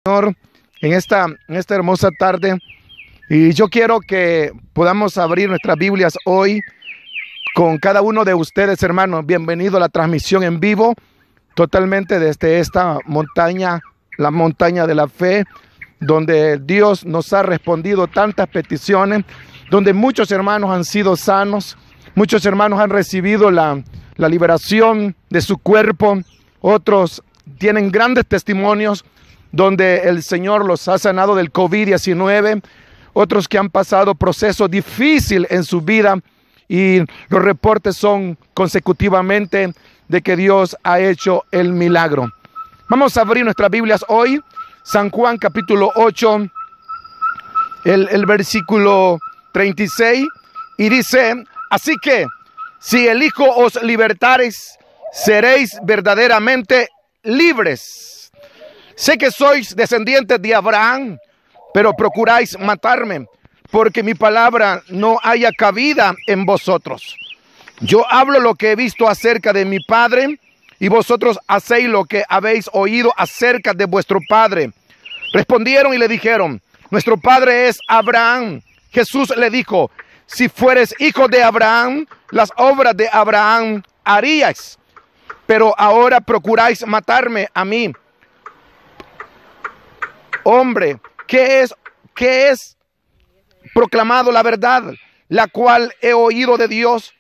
Señor en esta hermosa tarde, y yo quiero que podamos abrir nuestras Biblias hoy con cada uno de ustedes, hermanos. Bienvenido a la transmisión en vivo, totalmente desde esta montaña, la montaña de la fe, donde Dios nos ha respondido tantas peticiones, donde muchos hermanos han sido sanos, muchos hermanos han recibido la liberación de su cuerpo, otros tienen grandes testimonios donde el Señor los ha sanado del COVID-19, otros que han pasado procesos difíciles en su vida, y los reportes son consecutivamente de que Dios ha hecho el milagro. Vamos a abrir nuestras Biblias hoy, San Juan capítulo 8, el versículo 36, y dice: así que si el Hijo os libertareis, seréis verdaderamente libres. Sé que sois descendientes de Abraham, pero procuráis matarme, porque mi palabra no haya cabida en vosotros. Yo hablo lo que he visto acerca de mi Padre, y vosotros hacéis lo que habéis oído acerca de vuestro padre. Respondieron y le dijeron: nuestro padre es Abraham. Jesús le dijo: si fueres hijo de Abraham, las obras de Abraham haríais, pero ahora procuráis matarme a mí. Hombre, ¿qué es proclamado la verdad, la cual he oído de Dios?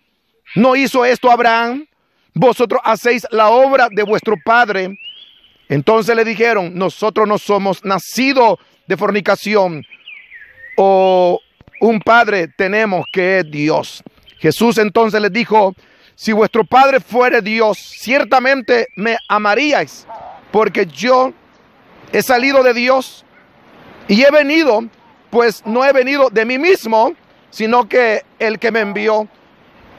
¿No hizo esto Abraham? Vosotros hacéis la obra de vuestro padre. Entonces le dijeron: nosotros no somos nacidos de fornicación, o un padre tenemos que es Dios. Jesús entonces les dijo: si vuestro padre fuere Dios, ciertamente me amaríais, porque yo he salido de Dios y he venido, pues no he venido de mí mismo, sino que el que me envió.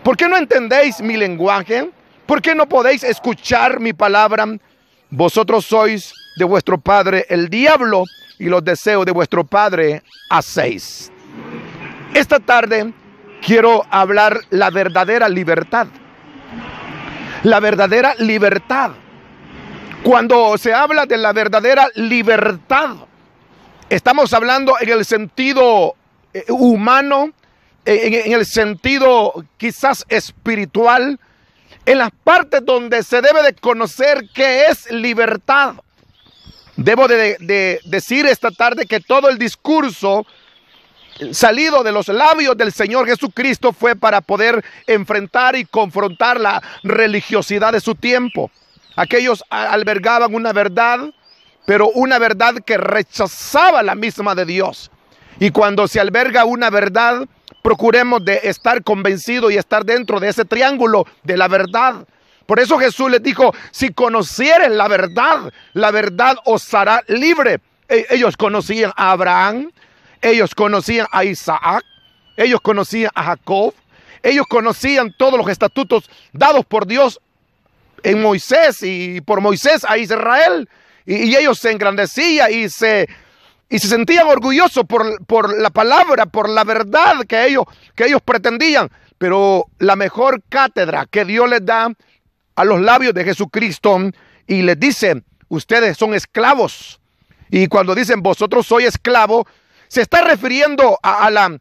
¿Por qué no entendéis mi lenguaje? ¿Por qué no podéis escuchar mi palabra? Vosotros sois de vuestro padre el diablo, y los deseos de vuestro padre hacéis. Esta tarde quiero hablar la verdadera libertad. La verdadera libertad. Cuando se habla de la verdadera libertad, estamos hablando en el sentido humano, en el sentido quizás espiritual, en las partes donde se debe de conocer qué es libertad. Debo de decir esta tarde que todo el discurso salido de los labios del Señor Jesucristo fue para poder enfrentar y confrontar la religiosidad de su tiempo. Aquellos albergaban una verdad, pero una verdad que rechazaba la misma de Dios. Y cuando se alberga una verdad, procuremos de estar convencidos y estar dentro de ese triángulo de la verdad. Por eso Jesús les dijo: si conocieres la verdad os hará libre. Ellos conocían a Abraham, ellos conocían a Isaac, ellos conocían a Jacob, ellos conocían todos los estatutos dados por Dios en Moisés, y por Moisés a Israel, y ellos se engrandecían y se sentían orgullosos por la palabra, por la verdad que ellos pretendían. Pero la mejor cátedra que Dios les da a los labios de Jesucristo, y les dice: ustedes son esclavos. Y cuando dicen vosotros sois esclavos, se está refiriendo a la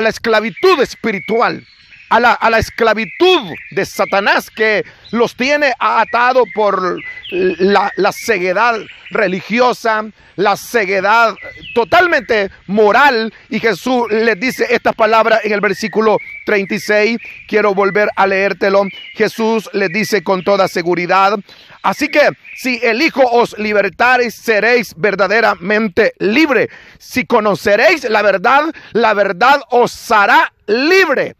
esclavitud espiritual, a la esclavitud de Satanás, que los tiene atados por la ceguedad religiosa, la ceguedad totalmente moral. Y Jesús les dice estas palabras en el versículo 36. Quiero volver a leértelo. Jesús les dice con toda seguridad: así que si el Hijo os libertareis, seréis verdaderamente libre. Si conoceréis la verdad os hará libre.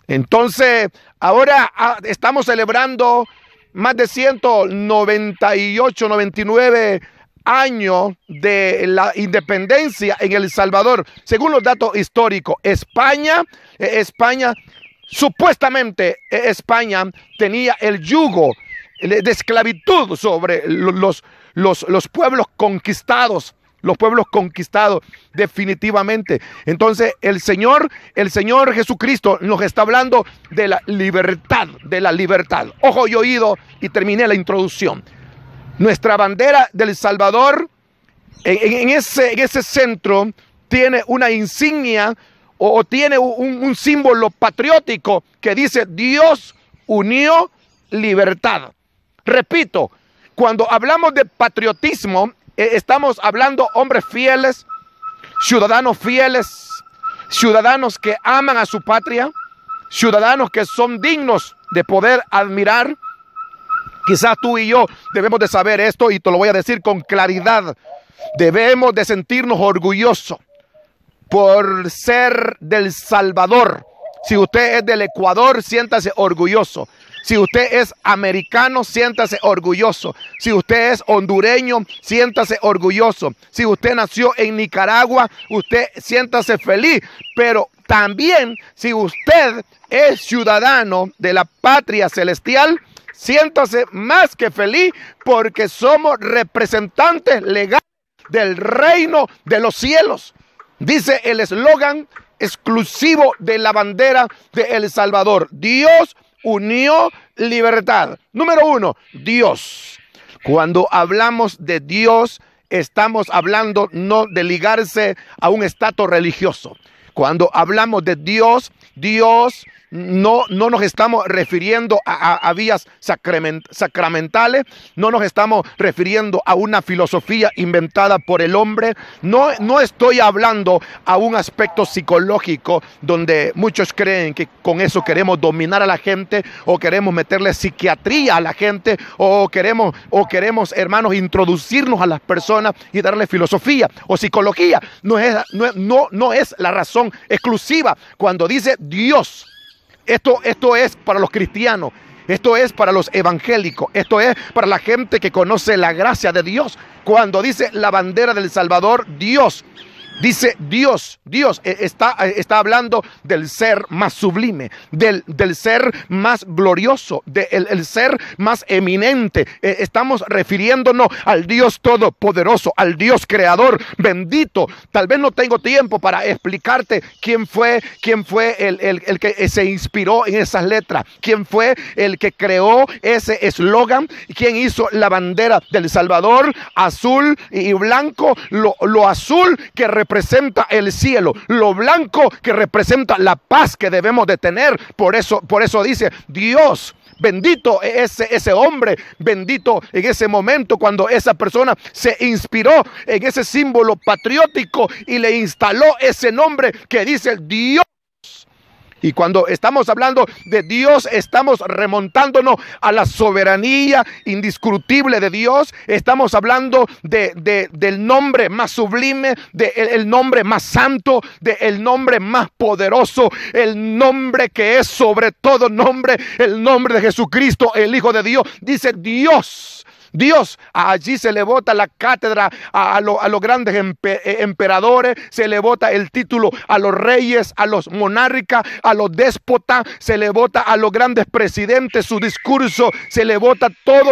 Entonces, ahora estamos celebrando más de 198, 99 años de la independencia en El Salvador. Según los datos históricos, España, supuestamente España tenía el yugo de esclavitud sobre los pueblos conquistados. Los pueblos conquistados, definitivamente. Entonces el Señor Jesucristo nos está hablando de la libertad, Ojo y oído, y terminé la introducción. Nuestra bandera del Salvador en ese centro tiene una insignia o tiene un símbolo patriótico que dice: Dios unió libertad. Repito, cuando hablamos de patriotismo, estamos hablando hombres fieles, ciudadanos que aman a su patria, ciudadanos que son dignos de poder admirar. Quizás tú y yo debemos de saber esto, y te lo voy a decir con claridad. Debemos de sentirnos orgullosos por ser del Salvador. Si usted es del Ecuador, siéntase orgulloso. Si usted es americano, siéntase orgulloso. Si usted es hondureño, siéntase orgulloso. Si usted nació en Nicaragua, usted siéntase feliz. Pero también, si usted es ciudadano de la patria celestial, siéntase más que feliz, porque somos representantes legales del reino de los cielos. Dice el eslogan exclusivo de la bandera de El Salvador: Dios unió libertad. Número 1, Dios. Cuando hablamos de Dios, estamos hablando no de ligarse a un estatus religioso. Cuando hablamos de Dios, no nos estamos refiriendo a vías sacramentales, no nos estamos refiriendo a una filosofía inventada por el hombre. No estoy hablando a un aspecto psicológico donde muchos creen que con eso queremos dominar a la gente, o queremos meterle psiquiatría a la gente, o queremos, hermanos, introducirnos a las personas y darle filosofía o psicología. No es la razón exclusiva. Cuando dice Dios, esto es para los cristianos, esto es para los evangélicos, esto es para la gente que conoce la gracia de Dios. Cuando dice la bandera del Salvador, Dios, dice Dios está hablando del ser más sublime, del ser más glorioso, del ser más eminente. Estamos refiriéndonos al Dios todopoderoso, al Dios creador, bendito. Tal vez no tengo tiempo para explicarte quién fue el que se inspiró en esas letras, quién fue el que creó ese eslogan, quién hizo la bandera del Salvador, azul y blanco. Lo azul que representa el cielo, lo blanco que representa la paz que debemos de tener. Por eso dice Dios. Bendito ese hombre, bendito en ese momento cuando esa persona se inspiró en ese símbolo patriótico y le instaló ese nombre que dice Dios. Y cuando estamos hablando de Dios, estamos remontándonos a la soberanía indiscutible de Dios. Estamos hablando del nombre más sublime, del nombre más santo, del nombre más poderoso, el nombre que es sobre todo nombre, el nombre de Jesucristo, el Hijo de Dios. Dice Dios. Allí se le bota la cátedra a los grandes emperadores, se le bota el título a los reyes, a los monarcas, a los déspotas, se le bota a los grandes presidentes su discurso, se le bota todo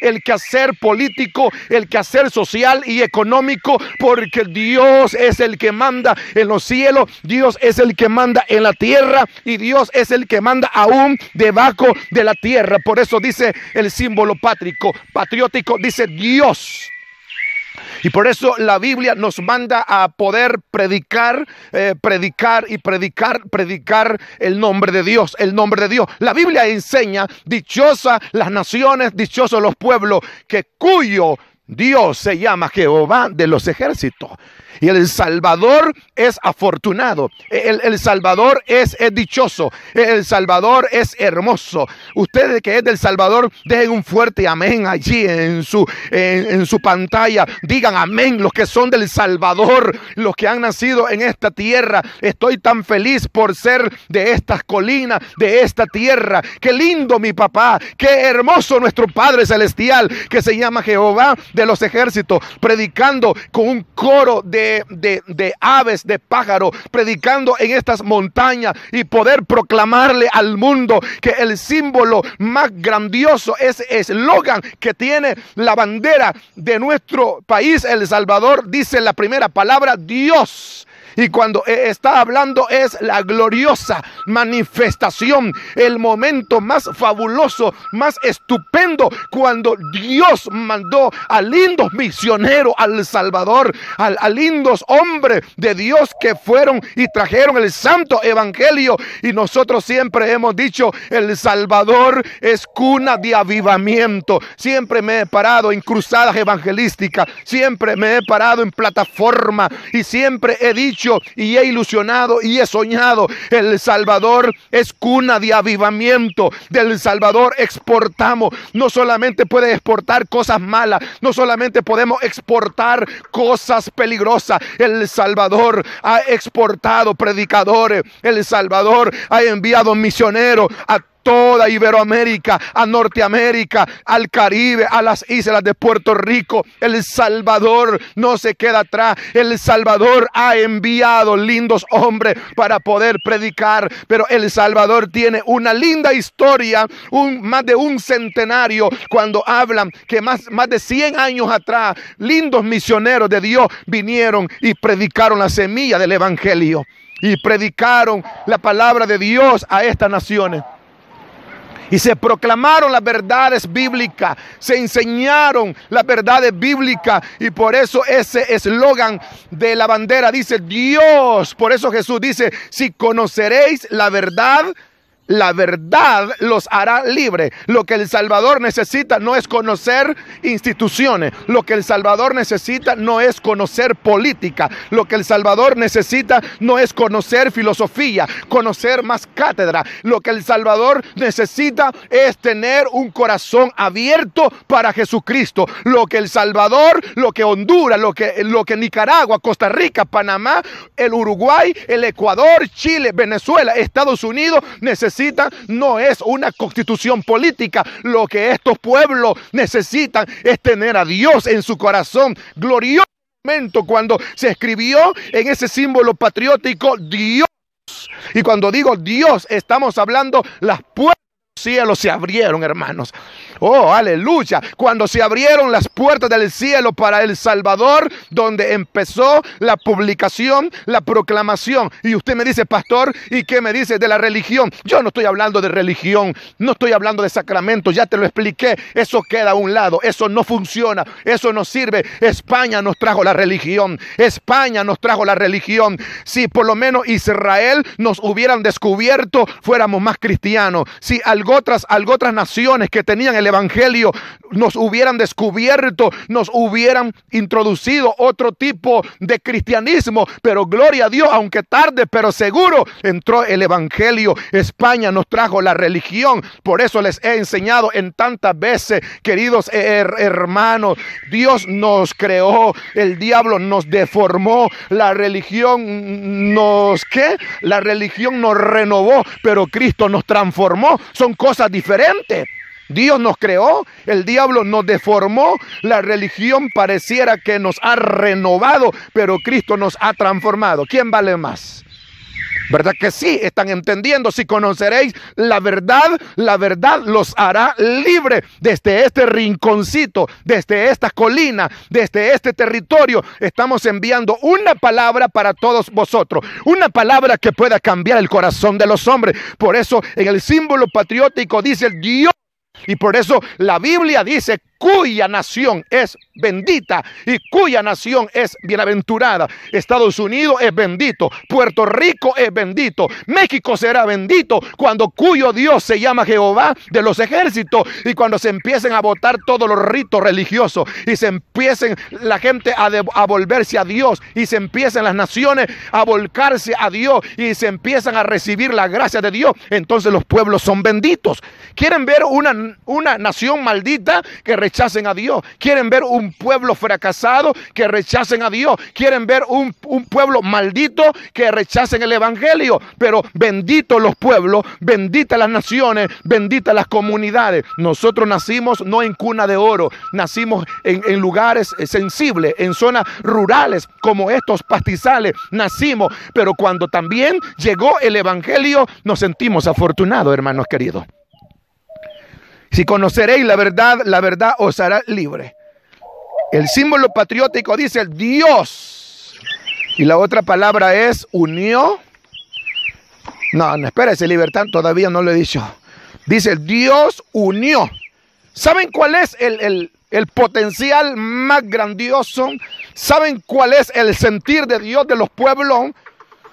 el quehacer político, el quehacer social y económico, porque Dios es el que manda en los cielos, Dios es el que manda en la tierra, y Dios es el que manda aún debajo de la tierra. Por eso dice el símbolo patriótico, dice Dios. Y por eso la Biblia nos manda a poder predicar el nombre de Dios, el nombre de Dios. La Biblia enseña: dichosa las naciones, dichosos los pueblos, que cuyo Dios se llama Jehová de los ejércitos. Y el Salvador es afortunado, el Salvador es dichoso, el Salvador es hermoso. Ustedes que es del Salvador, dejen un fuerte amén allí en su pantalla. Digan amén los que son del Salvador, los que han nacido en esta tierra. Estoy tan feliz por ser de estas colinas, de esta tierra. Qué lindo mi papá, qué hermoso nuestro Padre Celestial, que se llama Jehová de los ejércitos, predicando con un coro de aves, de pájaros, predicando en estas montañas, y poder proclamarle al mundo que el símbolo más grandioso, ese eslogan que tiene la bandera de nuestro país, El Salvador, dice la primera palabra Dios. Y cuando está hablando es la gloriosa manifestación, el momento más fabuloso, más estupendo, cuando Dios mandó a lindos misioneros al Salvador, a lindos hombres de Dios que fueron y trajeron el santo evangelio. Y nosotros siempre hemos dicho, El Salvador es cuna de avivamiento. Siempre me he parado en cruzadas evangelísticas, siempre me he parado en plataforma y siempre he dicho y he ilusionado y he soñado, El Salvador es cuna de avivamiento. Del Salvador exportamos. No solamente puede exportar cosas malas, no solamente podemos exportar cosas peligrosas. El Salvador ha exportado predicadores. El Salvador ha enviado misioneros a toda Iberoamérica, a Norteamérica, al Caribe, a las islas de Puerto Rico. El Salvador no se queda atrás. El Salvador ha enviado lindos hombres para poder predicar. Pero El Salvador tiene una linda historia, más de un centenario, cuando hablan que más de 100 años atrás, lindos misioneros de Dios vinieron y predicaron la semilla del evangelio y predicaron la palabra de Dios a estas naciones. Y se proclamaron las verdades bíblicas, se enseñaron las verdades bíblicas. Y por eso ese eslogan de la bandera dice Dios. Por eso Jesús dice, si conoceréis la verdad los hará libres. Lo que El Salvador necesita no es conocer instituciones. Lo que El Salvador necesita no es conocer política. Lo que El Salvador necesita no es conocer filosofía, conocer más cátedra. Lo que El Salvador necesita es tener un corazón abierto para Jesucristo. Lo que El Salvador, lo que Honduras, lo que Nicaragua, Costa Rica, Panamá, el Uruguay, el Ecuador, Chile, Venezuela, Estados Unidos necesitan no es una constitución política. Lo que estos pueblos necesitan es tener a Dios en su corazón. Glorioso momento cuando se escribió en ese símbolo patriótico Dios. Y cuando digo Dios, estamos hablando las puertas del cielo se abrieron, hermanos. Oh, aleluya. Cuando se abrieron las puertas del cielo para El Salvador, donde empezó la publicación, la proclamación. Y usted me dice, pastor, ¿y qué me dice de la religión? Yo no estoy hablando de religión, no estoy hablando de sacramentos, ya te lo expliqué. Eso queda a un lado, eso no funciona, eso no sirve. España nos trajo la religión, España nos trajo la religión. Si por lo menos Israel nos hubieran descubierto, fuéramos más cristianos. Si algo otras naciones que tenían el evangelio nos hubieran descubierto, nos hubieran introducido otro tipo de cristianismo, pero gloria a Dios, aunque tarde pero seguro entró el evangelio. España nos trajo la religión. Por eso les he enseñado en tantas veces, queridos hermanos, Dios nos creó, el diablo nos deformó, la religión la religión nos renovó, pero Cristo nos transformó. Son cosas diferentes. Dios nos creó, el diablo nos deformó, la religión pareciera que nos ha renovado, pero Cristo nos ha transformado. ¿Quién vale más? ¿Verdad que sí? ¿Están entendiendo? Si conoceréis la verdad los hará libre. Desde este rinconcito, desde esta colina, desde este territorio, estamos enviando una palabra para todos vosotros. Una palabra que pueda cambiar el corazón de los hombres. Por eso en el símbolo patriótico dice Dios. Y por eso la Biblia dice cuya nación es bendita y cuya nación es bienaventurada. Estados Unidos es bendito, Puerto Rico es bendito, México será bendito cuando cuyo Dios se llama Jehová de los ejércitos, y cuando se empiecen a votar todos los ritos religiosos y se empiecen la gente a volverse a Dios, y se empiecen las naciones a volcarse a Dios y se empiezan a recibir la gracia de Dios, entonces los pueblos son benditos. ¿Quieren ver una nación maldita? Que rechacen a Dios. ¿Quieren ver un pueblo fracasado? Que rechacen a Dios. ¿Quieren ver un pueblo maldito? Que rechacen el evangelio. Pero benditos los pueblos, benditas las naciones, benditas las comunidades. Nosotros nacimos no en cuna de oro, nacimos en lugares sensibles, en zonas rurales como estos pastizales nacimos, pero cuando también llegó el evangelio nos sentimos afortunados, hermanos queridos. Si conoceréis la verdad os hará libre. El símbolo patriótico dice Dios. Y la otra palabra es unió. No, espérese, libertad, todavía no lo he dicho. Dice, Dios unió. ¿Saben cuál es el potencial más grandioso? ¿Saben cuál es el sentir de Dios de los pueblos?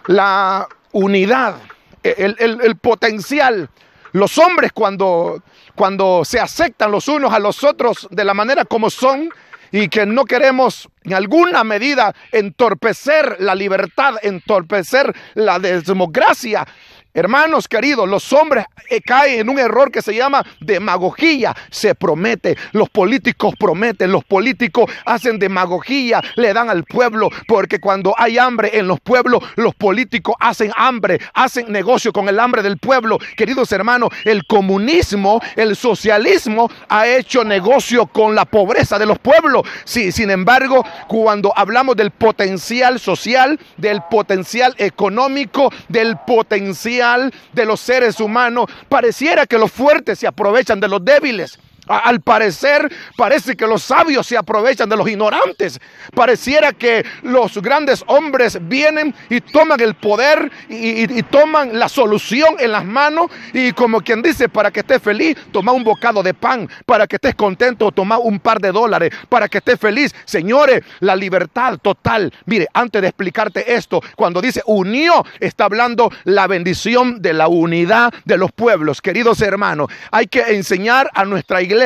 La unidad, el potencial. Los hombres cuando se aceptan los unos a los otros de la manera como son, y que no queremos en alguna medida entorpecer la libertad, entorpecer la democracia. Hermanos queridos, los hombres caen en un error que se llama demagogia. Se promete, los políticos prometen, los políticos hacen demagogia, le dan al pueblo, porque cuando hay hambre en los pueblos, los políticos hacen hambre, hacen negocio con el hambre del pueblo. Queridos hermanos, el comunismo, el socialismo ha hecho negocio con la pobreza de los pueblos. Sí, sin embargo, cuando hablamos del potencial social, del potencial económico, del potencial de los seres humanos, pareciera que los fuertes se aprovechan de los débiles. Al parecer, parece que los sabios se aprovechan de los ignorantes. Pareciera que los grandes hombres vienen y toman el poder y toman la solución en las manos, y como quien dice, para que estés feliz, toma un bocado de pan, para que estés contento, toma un par de dólares, para que estés feliz. Señores, la libertad total. Mire, antes de explicarte esto, cuando dice unió, está hablando la bendición de la unidad de los pueblos. Queridos hermanos, hay que enseñar a nuestra iglesia,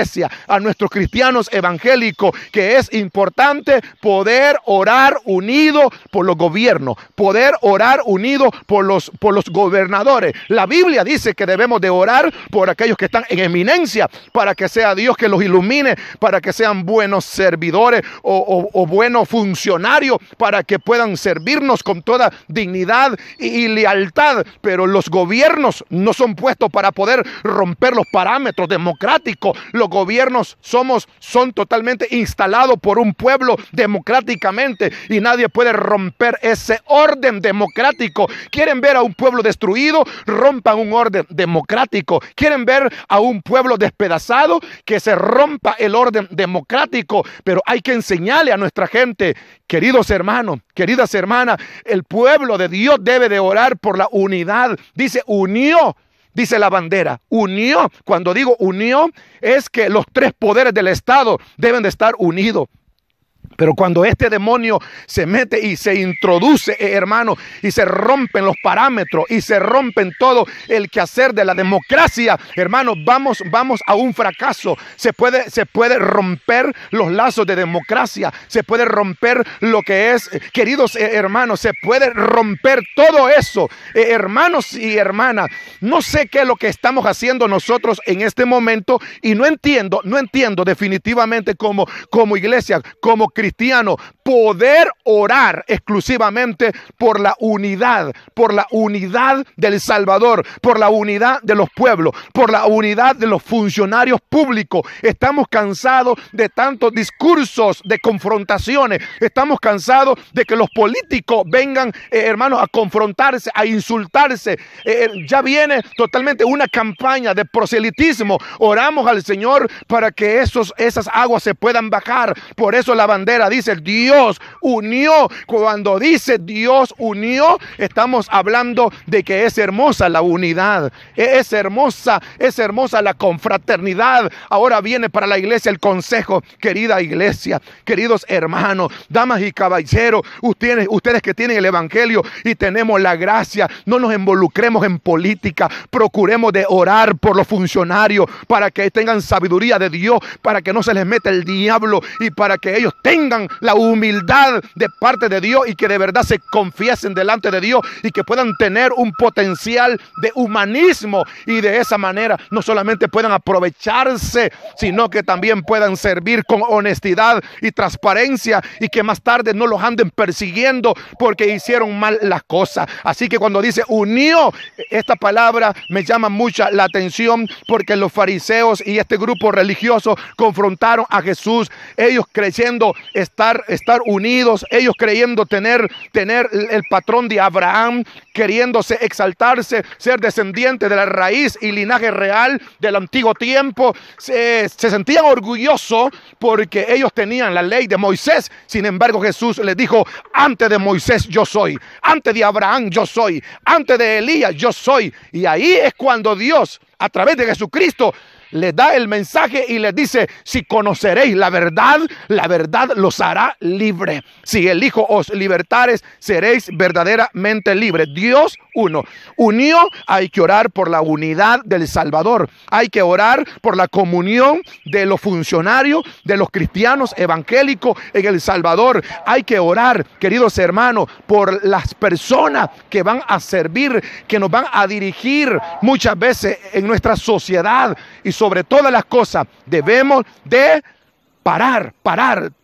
a nuestros cristianos evangélicos, que es importante poder orar unido por los gobiernos, poder orar unido por los gobernadores. La Biblia dice que debemos de orar por aquellos que están en eminencia, para que sea Dios que los ilumine, para que sean buenos servidores o buenos funcionarios, para que puedan servirnos con toda dignidad y lealtad. Pero los gobiernos no son puestos para poder romper los parámetros democráticos. Los gobiernos son totalmente instalados por un pueblo democráticamente, y nadie puede romper ese orden democrático. ¿Quieren ver a un pueblo destruido? Rompan un orden democrático. ¿Quieren ver a un pueblo despedazado? Que se rompa el orden democrático. Pero hay que enseñarle a nuestra gente, queridos hermanos, queridas hermanas, el pueblo de Dios debe de orar por la unidad. Dice unió. Dice la bandera, unió. Cuando digo unió, es que los tres poderes del Estado deben de estar unidos. Pero cuando este demonio se mete y se introduce, hermano, y se rompen los parámetros y se rompen todo el quehacer de la democracia, hermano, vamos a un fracaso. Se puede romper los lazos de democracia, se puede romper lo que es, queridos hermanos, se puede romper todo eso. Hermanos y hermanas, no sé qué es lo que estamos haciendo nosotros en este momento, y no entiendo definitivamente como iglesia, como cristiano, poder orar exclusivamente por la unidad del Salvador, por la unidad de los pueblos, por la unidad de los funcionarios públicos. Estamos cansados de tantos discursos de confrontaciones. Estamos cansados de que los políticos vengan, hermanos, a confrontarse, a insultarse. Ya viene totalmente una campaña de proselitismo. Oramos al Señor para que esas aguas se puedan bajar. Por eso la bandera dice Dios unió. Cuando dice Dios unió, estamos hablando de que es hermosa la unidad, es hermosa la confraternidad. Ahora viene para la iglesia el consejo, querida iglesia, queridos hermanos, damas y caballeros, ustedes que tienen el evangelio y tenemos la gracia, no nos involucremos en política, procuremos de orar por los funcionarios para que tengan sabiduría de Dios, para que no se les meta el diablo y para que ellos tengan la humildad de parte de Dios y que de verdad se confiesen delante de Dios y que puedan tener un potencial de humanismo, y de esa manera no solamente puedan aprovecharse, sino que también puedan servir con honestidad y transparencia, y que más tarde no los anden persiguiendo porque hicieron mal las cosas. Así que cuando dice unió, esta palabra me llama mucha la atención, porque los fariseos y este grupo religioso confrontaron a Jesús, ellos creyendo estar unidos, ellos creyendo tener el patrón de Abraham, queriéndose exaltarse, ser descendiente de la raíz y linaje real del antiguo tiempo. Se sentían orgullosos porque ellos tenían la ley de Moisés. Sin embargo, Jesús les dijo: antes de Moisés yo soy, antes de Abraham yo soy, antes de Elías yo soy. Y ahí es cuando Dios, a través de Jesucristo, les da el mensaje y les dice: si conoceréis la verdad los hará libre. Si el Hijo os libertares, seréis verdaderamente libres. Dios uno. Unió. Hay que orar por la unidad del Salvador. Hay que orar por la comunión de los funcionarios, de los cristianos evangélicos en El Salvador. Hay que orar, queridos hermanos, por las personas que van a servir, que nos van a dirigir muchas veces en nuestra sociedad. Y sobre todas las cosas debemos de parar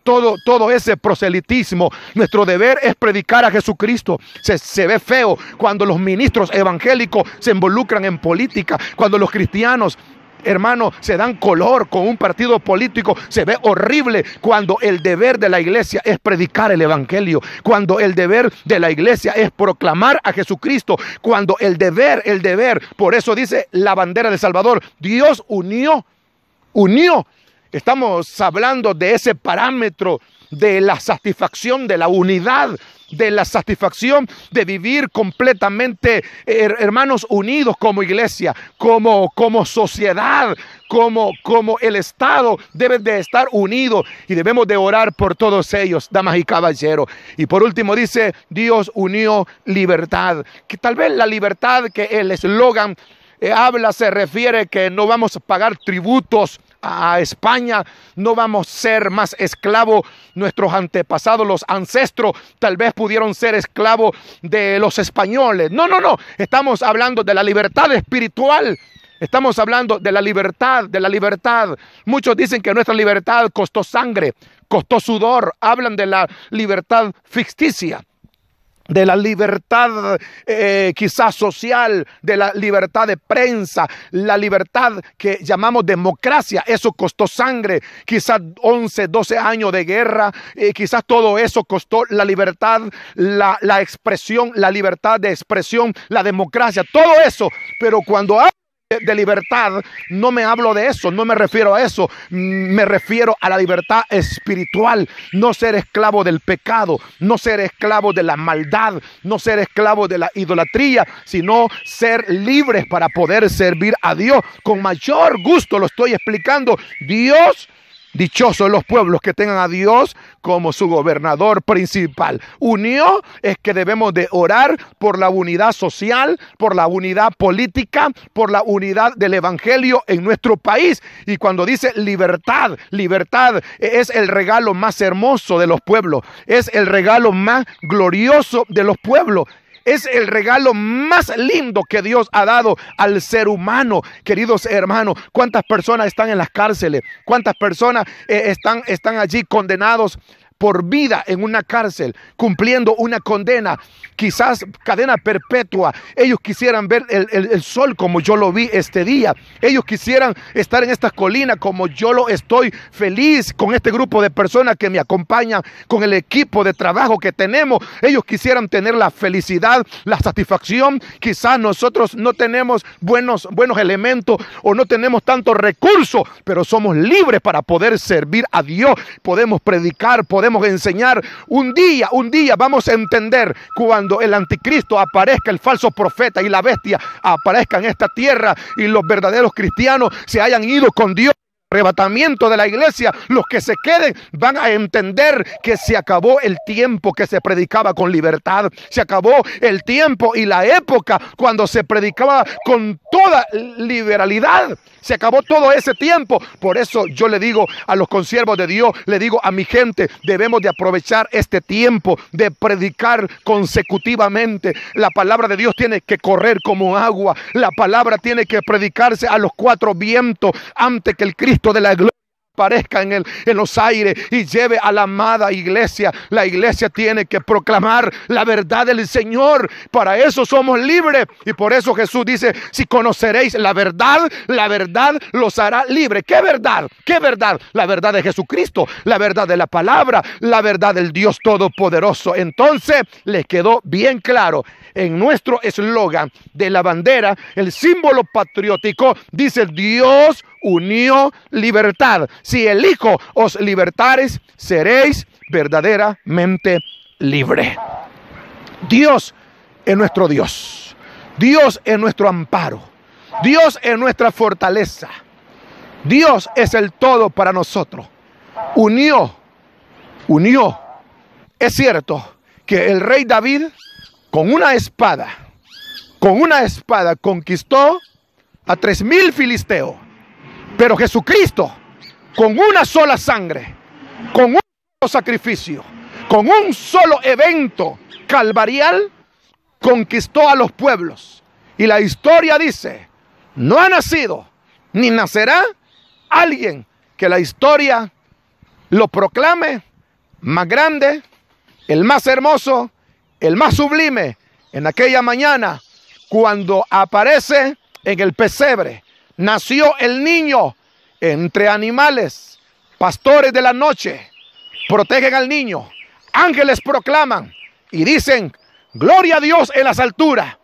todo ese proselitismo. Nuestro deber es predicar a Jesucristo. Se ve feo cuando los ministros evangélicos se involucran en política, cuando los cristianos, hermanos, se dan color con un partido político. Se ve horrible cuando el deber de la iglesia es predicar el evangelio, cuando el deber de la iglesia es proclamar a Jesucristo, cuando el deber, por eso dice la bandera del Salvador, Dios unió. Estamos hablando de ese parámetro de la satisfacción, de la unidad, de la satisfacción de vivir completamente, hermanos, unidos como iglesia, como sociedad, como el Estado. Deben de estar unidos y debemos de orar por todos ellos, damas y caballeros. Y por último dice: Dios unió libertad. Que tal vez la libertad que el eslogan habla se refiere que no vamos a pagar tributos a España, no vamos a ser más esclavos. Nuestros antepasados, los ancestros, tal vez pudieron ser esclavos de los españoles. No, estamos hablando de la libertad espiritual. Estamos hablando de la libertad, Muchos dicen que nuestra libertad costó sangre, costó sudor. Hablan de la libertad ficticia, de la libertad quizás social, de la libertad de prensa, la libertad que llamamos democracia. Eso costó sangre, quizás 11, 12 años de guerra, quizás todo eso costó la libertad, la expresión, la libertad de expresión, la democracia, todo eso. Pero cuando hablo de libertad, no me hablo de eso, no me refiero a eso, me refiero a la libertad espiritual. No ser esclavo del pecado, no ser esclavo de la maldad, no ser esclavo de la idolatría, sino ser libres para poder servir a Dios. Con mayor gusto lo estoy explicando. Dichosos los pueblos que tengan a Dios como su gobernador principal. Unión es que debemos de orar por la unidad social, por la unidad política, por la unidad del evangelio en nuestro país. Y cuando dice libertad es el regalo más hermoso de los pueblos, es el regalo más glorioso de los pueblos. Es el regalo más lindo que Dios ha dado al ser humano. Queridos hermanos, ¿cuántas personas están en las cárceles? ¿Cuántas personas están allí condenados por vida en una cárcel, cumpliendo una condena, quizás cadena perpetua? Ellos quisieran ver el sol como yo lo vi este día. Ellos quisieran estar en estas colinas como yo lo estoy, feliz con este grupo de personas que me acompañan, con el equipo de trabajo que tenemos. Ellos quisieran tener la felicidad, la satisfacción. Quizás nosotros no tenemos buenos elementos o no tenemos tantos recursos, pero somos libres para poder servir a Dios. Podemos predicar, podemos enseñar. Un día vamos a entender, cuando el anticristo aparezca, el falso profeta y la bestia aparezca en esta tierra y los verdaderos cristianos se hayan ido con Dios, arrebatamiento de la iglesia, los que se queden van a entender que se acabó el tiempo que se predicaba con libertad. Se acabó el tiempo y la época cuando se predicaba con toda liberalidad. Se acabó todo ese tiempo. Por eso yo le digo a los consiervos de Dios, le digo a mi gente, debemos de aprovechar este tiempo de predicar consecutivamente. La palabra de Dios tiene que correr como agua. La palabra tiene que predicarse a los cuatro vientos antes que el Cristo de la gloria aparezca en los aires y lleve a la amada iglesia. La iglesia tiene que proclamar la verdad del Señor. Para eso somos libres. Y por eso Jesús dice: si conoceréis la verdad los hará libres. ¿Qué verdad? ¿Qué verdad? La verdad de Jesucristo, la verdad de la palabra, la verdad del Dios Todopoderoso. Entonces les quedó bien claro. En nuestro eslogan de la bandera, el símbolo patriótico dice: Dios unió libertad. Si el Hijo os libertares, seréis verdaderamente libres. Dios es nuestro Dios. Dios es nuestro amparo. Dios es nuestra fortaleza. Dios es el todo para nosotros. Unió. Es cierto que el rey David con una espada conquistó a 3,000 filisteos. Pero Jesucristo, con una sola sangre, con un solo sacrificio, con un solo evento calvarial, conquistó a los pueblos. Y la historia dice: no ha nacido ni nacerá alguien que la historia lo proclame más grande, el más hermoso, el más sublime. En aquella mañana, cuando aparece en el pesebre, nació el niño entre animales, pastores de la noche protegen al niño, ángeles proclaman y dicen: gloria a Dios en las alturas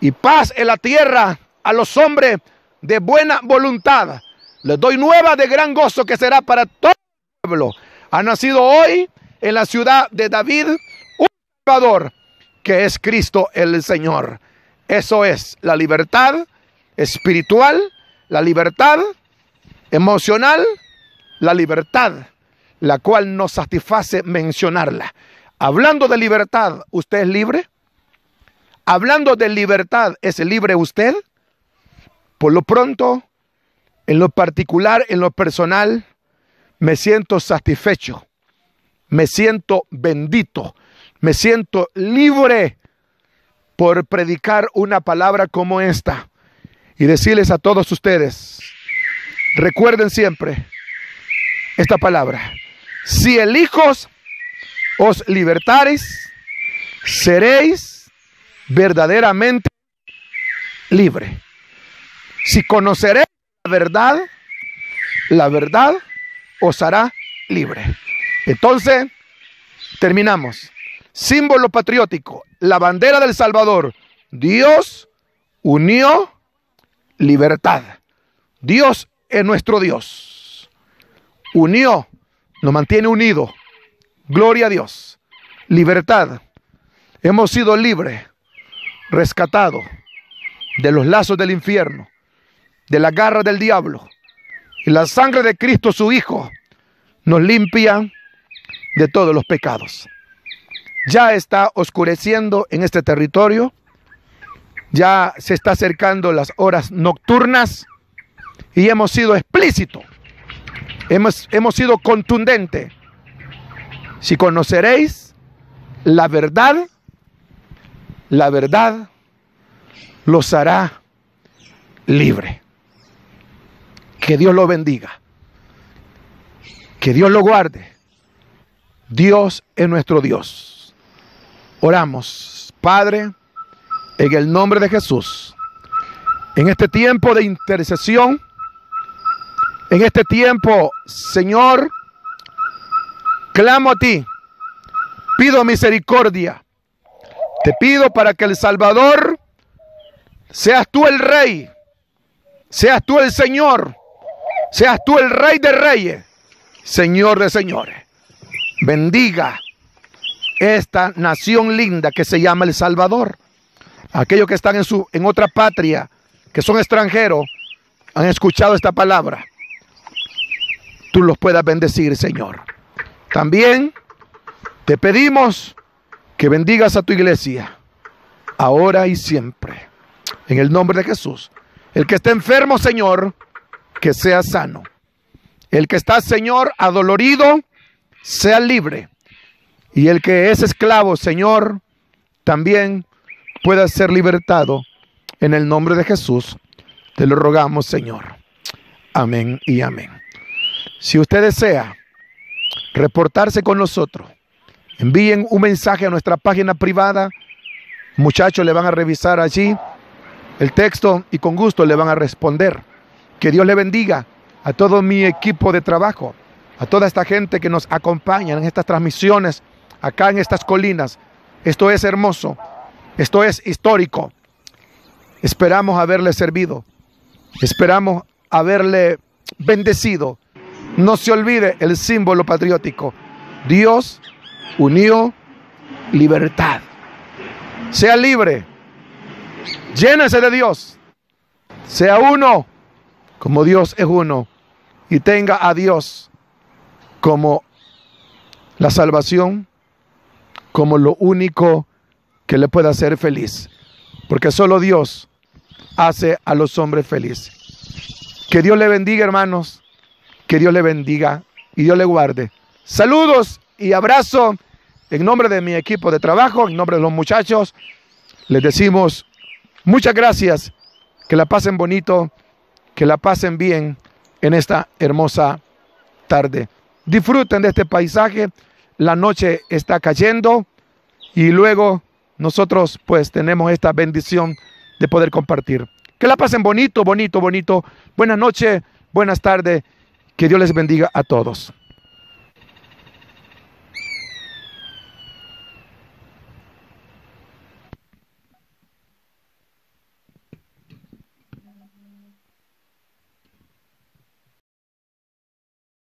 y paz en la tierra a los hombres de buena voluntad. Les doy nueva de gran gozo que será para todo el pueblo. Ha nacido hoy en la ciudad de David un Salvador, que es Cristo el Señor. Eso es la libertad espiritual, la libertad emocional, la libertad, la cual nos satisface mencionarla. Hablando de libertad, ¿usted es libre? Hablando de libertad, ¿es libre usted? Por lo pronto, en lo particular, en lo personal, me siento satisfecho, me siento bendito, me siento libre por predicar una palabra como esta y decirles a todos ustedes: recuerden siempre esta palabra: si el Hijo os libertareis, seréis verdaderamente libres. Si conoceréis la verdad os hará libre. Entonces, terminamos. Símbolo patriótico, la bandera del Salvador. Dios unió libertad. Dios es nuestro Dios. Unió, nos mantiene unidos. Gloria a Dios. Libertad. Hemos sido libres, rescatados de los lazos del infierno, de la garra del diablo. Y la sangre de Cristo, su Hijo, nos limpia de todos los pecados. Ya está oscureciendo en este territorio. Ya se está acercando las horas nocturnas. Y hemos sido explícitos. Hemos sido contundentes. Si conoceréis la verdad los hará libre. Que Dios lo bendiga. Que Dios lo guarde. Dios es nuestro Dios. Oramos, Padre, en el nombre de Jesús. En este tiempo de intercesión, en este tiempo, Señor, clamo a ti, pido misericordia. Te pido para que el Salvador seas tú el Rey, seas tú el Señor, seas tú el Rey de Reyes, Señor de Señores. Bendiga esta nación linda que se llama El Salvador. Aquellos que están en otra patria, que son extranjeros, han escuchado esta palabra. Tú los puedas bendecir, Señor. También te pedimos que bendigas a tu iglesia, ahora y siempre. En el nombre de Jesús. El que esté enfermo, Señor, que sea sano. El que está, Señor, adolorido, sea libre. Y el que es esclavo, Señor, también pueda ser libertado. En el nombre de Jesús, te lo rogamos, Señor. Amén y amén. Si usted desea reportarse con nosotros, envíen un mensaje a nuestra página privada. Muchachos le van a revisar allí el texto y con gusto le van a responder. Que Dios le bendiga a todo mi equipo de trabajo, a toda esta gente que nos acompaña en estas transmisiones, acá en estas colinas. Esto es hermoso, esto es histórico. Esperamos haberle servido, esperamos haberle bendecido. No se olvide el símbolo patriótico: Dios unió, libertad. Sea libre, llénese de Dios, sea uno como Dios es uno, y tenga a Dios como la salvación, como lo único que le puede hacer feliz, porque solo Dios hace a los hombres felices. Que Dios le bendiga, hermanos, que Dios le bendiga y Dios le guarde. Saludos y abrazo en nombre de mi equipo de trabajo, en nombre de los muchachos. Les decimos muchas gracias, que la pasen bonito, que la pasen bien en esta hermosa tarde. Disfruten de este paisaje, la noche está cayendo y luego nosotros pues tenemos esta bendición de poder compartir. Que la pasen bonito, bonito, bonito. Buenas noches, buenas tardes, que Dios les bendiga a todos.